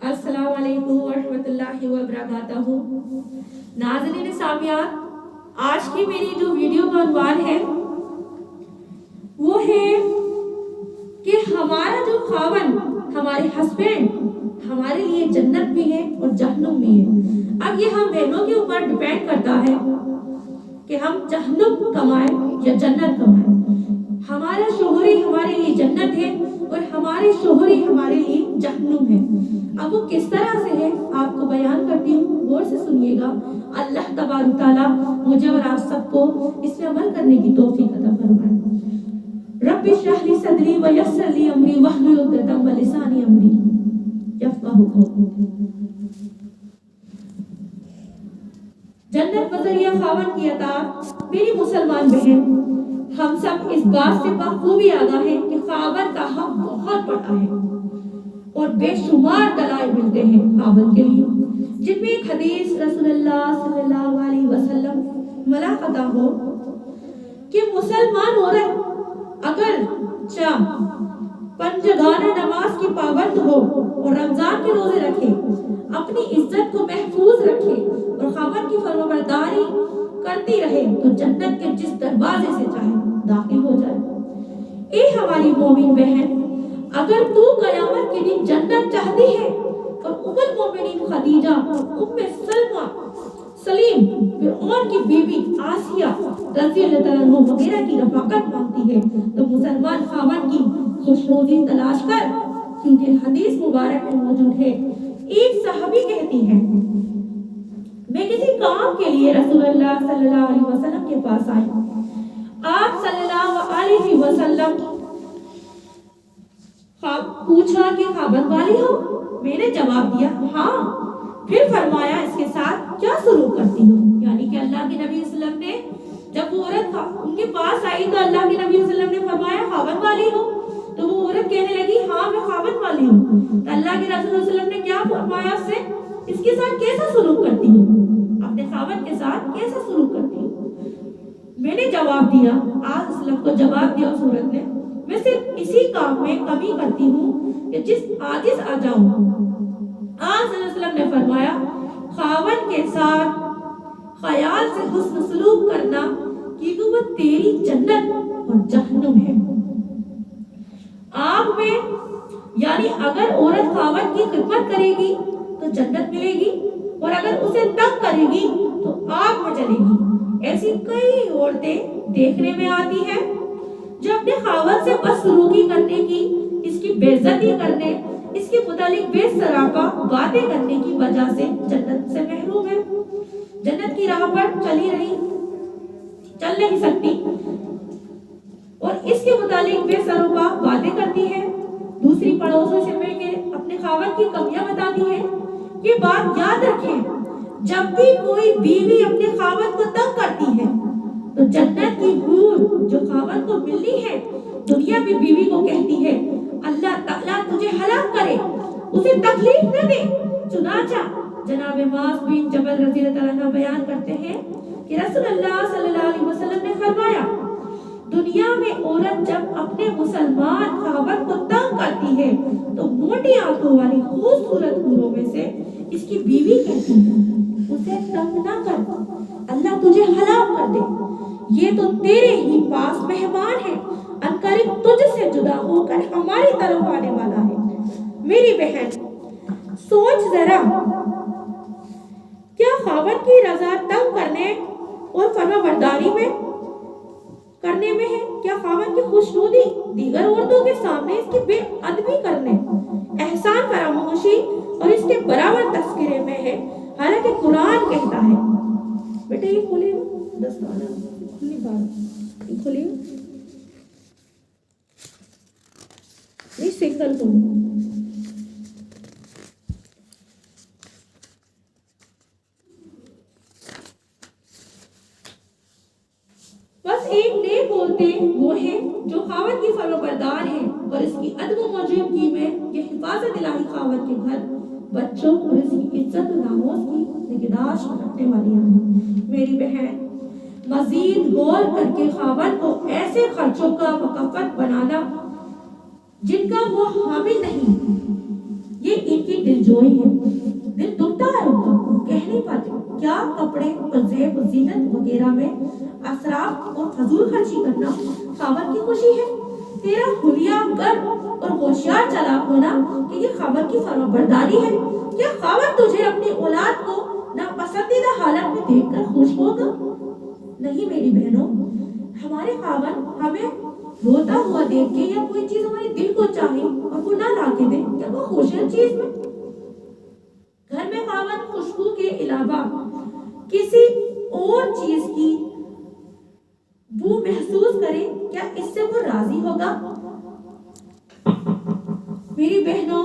अस्सलाम वालेकुम वरहमतुल्लाहि वबरकातुहू। नाज़रीन सामियात, आज की मेरी जो वीडियो का उन्वान है वो है कि हमारा जो खावन, हमारे हस्बैंड हमारे लिए जन्नत भी है और जहन्नुम भी है। अब ये हम बहनों के ऊपर डिपेंड करता है कि हम जहन्नुम कमाएं या जन्नत कमाएं। हमारा शोहरी हमारे लिए जन्नत है और हमारे शोहरी हमारे लिए जहन्नुम है। अब वो किस तरह से है आपको बयान करती हूँ, गौर से सुनिएगा। अल्लाह तबारक तआला मुझे और आप सबको इसमें अमल करने की तौफीक अता फरमाए। रब्बि इश्रह ली सदरी व यस्सिर ली अमरी वहलुल उक़दतम व लिसानी अमरी यफ़क़हू क़ौली। जन्नत बज़रिया खावन की अता। मेरी मुसलमान बहन, हम सब इस बात से बखूबी आगाह हैं कि खावन का हक बहुत बड़ा है और बेशुमार दलाइल मिलते हैं खावन के लिए, जिनमें एक हदीस रसूलुल्लाह सल्लल्लाहु अलैहि वसल्लम मलाक़ता हो कि मुसलमान औरत अगर पंजगाना नमाज की पाबंद हो और रमजान के रोजे रखे, अपनी इज्जत को महफूज रखे और खावन की फरमाबरदारी करती रहे तो जन्नत के जिस दरवाजे से चाहे दाखिल हो जाए। ए हमारी मोमिन बहन, अगर तू कयामत के दिन जन्नत चाहती है और उम्मुल मोमिनीन खदीजा, उम्मे सलमा, सलीम, फिरौन की बीबी आसिया रज़ियल्लाहु तआला अन्हा वगैरह की रफ़ाकत मांगती है तो मुसलमान खावन की खुशनुदी तलाश कर, क्योंकि हदीस मुबारक में मौजूद है। एक सहाबी कहती है, मैं किसी काम के लिए रसूलुल्लाह सल्लल्लाहु अलैहि वसल्लम के पास आई। आप सल्लल्लाहु अलैहि वसल्लम पूछा कि खाबन वाली हो? मैंने जवाब दिया हाँ। फिर फरमाया, इसके साथ क्या सलूक करती हो? यानी कि अल्लाह के नबी सल्लल्लाहु अलैहि वसल्लम ने जब वो औरत उनके पास आई तो अल्लाह के नबी सल्लल्लाहु अलैहि वसल्लम ने फरमाया खाबन वाली हो? तो वो औरत कहने लगी हाँ मैं खाबन वाली हूँ। तो अल्लाह के रसूल सल्लल्लाहु अलैहि वसल्लम ने क्या फरमाया उससे, इसके साथ कैसा सलूक करती हो? अपने खाबन के साथ कैसा सलूक करती हो? मैंने जवाब दिया, आज इस्लाम को जवाब दिया उस औरत ने, मैं सिर्फ इसी काम में कमी करती हूँ कि जिस आजिज आ जाऊं। आज वसल्लम ने फरमाया, खावन के साथ ख्याल से हुस्न सलूक करना क्योंकि वो तेरी जन्नत और जहन्नुम है। आग में यानी अगर औरत खावन की खिदमत करेगी तो जन्नत मिलेगी और अगर उसे तंग करेगी तो आग में जलेगी। ऐसी कई औरतें देखने में आती हैं जो अपने खावन से बदसलूकी करने की, इसकी बेइज्जती करने, इसके मुतालिक बेसरापा बातें करने की वजह से जन्नत से महरूम है। जन्नत की राह पर चल नहीं सकती और इसके मुतालिक बेसरापा बातें करती है, दूसरी पड़ोसों से मिलकर अपने खावन की कमियां बताती है। ये बात याद रखें, जब भी कोई बीवी अपने खावन को तंग करती है तो जन्नत की हूर जो खावन को मिलनी है, दुनिया भी बीवी को कहती है अल्लाह ताला तुझे हलाक करे, उसे तकलीफ न दे। चुनाचा जनाब मास बिन जबल रज़ियल्लाहु तआला अन्हु बयान करते हैं कि रसूलुल्लाह सल्लल्लाहु अलैहि वसल्लम ने फरमाया, दुनिया में औरत जब अपने मुसलमान खावन को तंग करती है तो मोटी आंखों वाली खूबसूरत हूरों में से इसकी बीवी कहती है उसे तंग ना कर, अल्लाह तुझे हलाक कर दे, ये तो तेरे ही पास मेहमान है, अनकरीब तुझसे जुदा होकर हमारी तरफ आने वाला है। मेरी बहन सोच जरा, क्या खावन की रजा तंग करने और फरमाबरदारी में करने में है? क्या खावन की खुशनुदी दीगर औरतों के सामने इसकी बेअदबी करने, एहसान फरामोशी और इसके बराबर तस्करे में है? हालांकि कुरान कहता है, बेटे ये खोलिए दस्ताना खोलिए, नहीं सिंगल खोलो। बस एक नेक औरतें वो है जो खावन की फरमाबरदार है और इसकी अदब मौजूदगी में ये हिफाजत इलाही खावन के घर, बच्चों और इसकी इज्जत और नामोज की निगहदाश्त रखने वाली हैं। मेरी बहन, मजीद गौर करके खावन को ऐसे खर्चों का मुकफ़्फ़त बनाना जिनका वो हामिल नहीं, ये इनकी दिल دلجوئی ہے، دل دکھتا ہے ان کا، کہہ نہیں پاتے کیا کپڑے اور زیب و زینت وغیرہ میں اسراف اور فضول خرچی کرنا خاوند کی خوشی ہے؟ تیرا حلیہ گر اور ہوشیار چالاک ہونا کہ یہ خاوند کی فرما برداری ہے؟ کیا خاوند تجھے اپنی اولاد کو ناپسندیدہ حالت میں دیکھ کر خوش ہوگا؟ نہیں میری بہنوں، ہمارے خاوند ہمیں روتا ہوا دیکھ کے یا کوئی چیز ہمارے دل کو چاہے اور وہ نہ لا کے دے، کیا وہ خوش ہے چیز میں؟ گھر میں خاوند خوشبو کے علاوہ کسی اور چیز کی بو محسوس کرے، کیا اس سے وہ راضی ہوگا؟ میری بہنوں،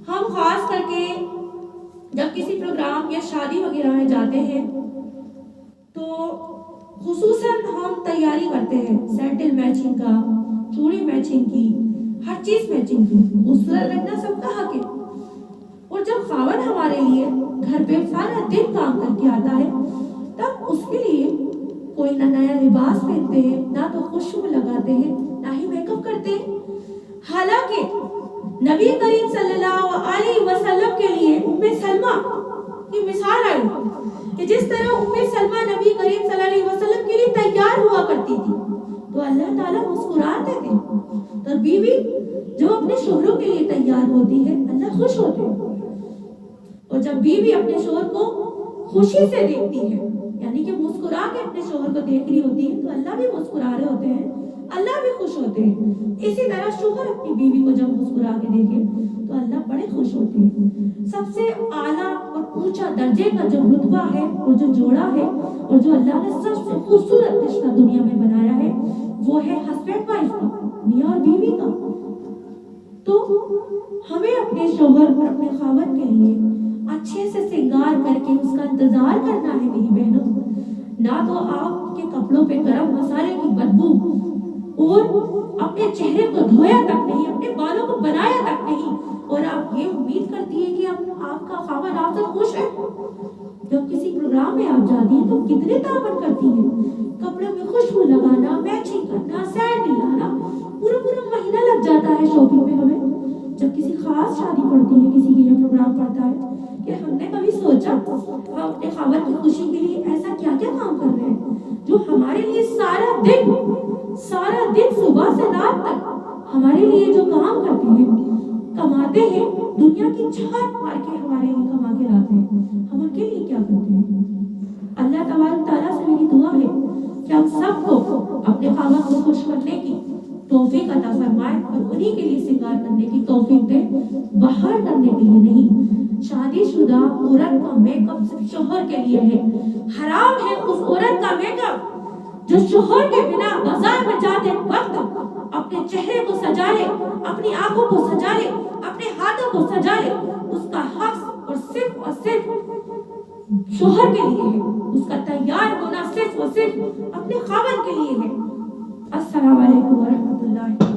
ہم خاص کر کے جب کسی پروگرام یا شادی وغیرہ میں جاتے ہیں تو خصوصاً ہم تیاری کرتے ہیں سینڈل میچنگ کا، چوڑی میچنگ کی، ہر چیز میچنگ کی، خوبصورت لگنا سب کا حق ہے۔ اور جب خاوند ہمارے لیے گھر پہ سارا دن کام کر کے آتا ہے تب اس کے لیے کوئی نہ نیا لباس پہنتے ہیں، نہ تو خوشبو لگاتے ہیں، نہ ہی میک اپ کرتے ہیں۔ حالانکہ نبی کریم صلی اللہ علیہ وسلم کے لیے ام سلمہ کی مثال آئی کہ جس طرح ام سلمہ نبی کریم صلی اللہ علیہ وسلم کے لیے تیار ہوا کرتی تھی تو اللہ تعالیٰ مسکراتے تھے، تو بیوی جو اپنے شوہروں کے لیے تیار ہوتی ہے اللہ خوش ہوتے ہیں۔ اور جب بیوی اپنے شوہر کو خوشی سے دیکھتی ہے، یعنی کہ مسکرا کے اپنے شوہر کو دیکھ رہی ہوتی ہے، تو اللہ بھی مسکرا رہے ہوتے ہیں، اللہ بھی خوش ہوتے ہیں۔ اسی طرح شوہر اپنی بیوی کو جب مسکرا کے دیکھے تو اللہ بڑے خوش ہوتے ہیں۔ سب سے اعلیٰ اور اونچا درجے کا جو رتبہ ہے اور جو جوڑا ہے اور جو اللہ نے سب سے خوبصورت رشتہ دنیا میں بنایا ہے وہ ہے ہسبینڈ وائف کا، میاں اور بیوی کا۔ تو ہمیں اپنے شوہر اور اپنے خاوند کے لیے اچھے سے سنگار کر کے اس کا انتظار کرنا ہے میری بہنوں، نہ تو آپ کے کپڑوں پہ گرم مسالے کی بدبو اور اپنے چہرے کو دھویا تک نہیں، اپنے بالوں کو بنایا تک نہیں، اور آپ یہ امید کرتی ہیں کہ آپ کا خاوند آپ سے خوش ہے۔ جب کسی پروگرام میں آپ جاتی ہیں تو کتنے تعاون کرتی ہیں، کپڑوں میں خوشبو لگانا، میچنگ کرنا، سینڈل لانا، پورا مہینہ لگ جاتا ہے شاپنگ میں ہمیں۔ جب کسی خاص شادی پڑتی ہے، کسی کے لیے پروگرام پڑتا ہے، کہ ہم نے کبھی سوچا ہم اپنے خاوند کی خوشی کے لیے ایسا کیا کیا کام کر رہے ہیں جو ہمارے لیے سارا دن صبح سے رات تک ہمارے لیے جو کام کرتے ہیں، کماتے ہیں، دنیا کی چھات مار کے ہمارے لیے کما کے لاتے ہیں، ہم ان کے لیے کیا کرتے ہیں؟ اللہ تبارک تعالیٰ سے میری دعا ہے کہ ہم سب کو اپنے خاوند کو خوش کرنے کی توفیق عطا فرمائے اور انہی کے لیے سنگار کرنے کی توفیق دے، باہر کرنے کے لیے نہیں۔ شادی شدہ عورت کا میک اپ صرف شوہر کے لیے ہے، حرام ہے اس عورت کا میک اپ جو شوہر کے بنا بازار میں جاتے وقت اپنے چہرے کو سجا لے، اپنی آنکھوں کو سجا لے، اپنے ہاتھوں کو سجا لے۔ اس کا حق اور صرف شوہر کے لیے ہے، اس کا تیار ہونا صرف اور صرف اپنے خاوند کے لیے ہے۔ السلام علیکم ورحمۃ اللہ۔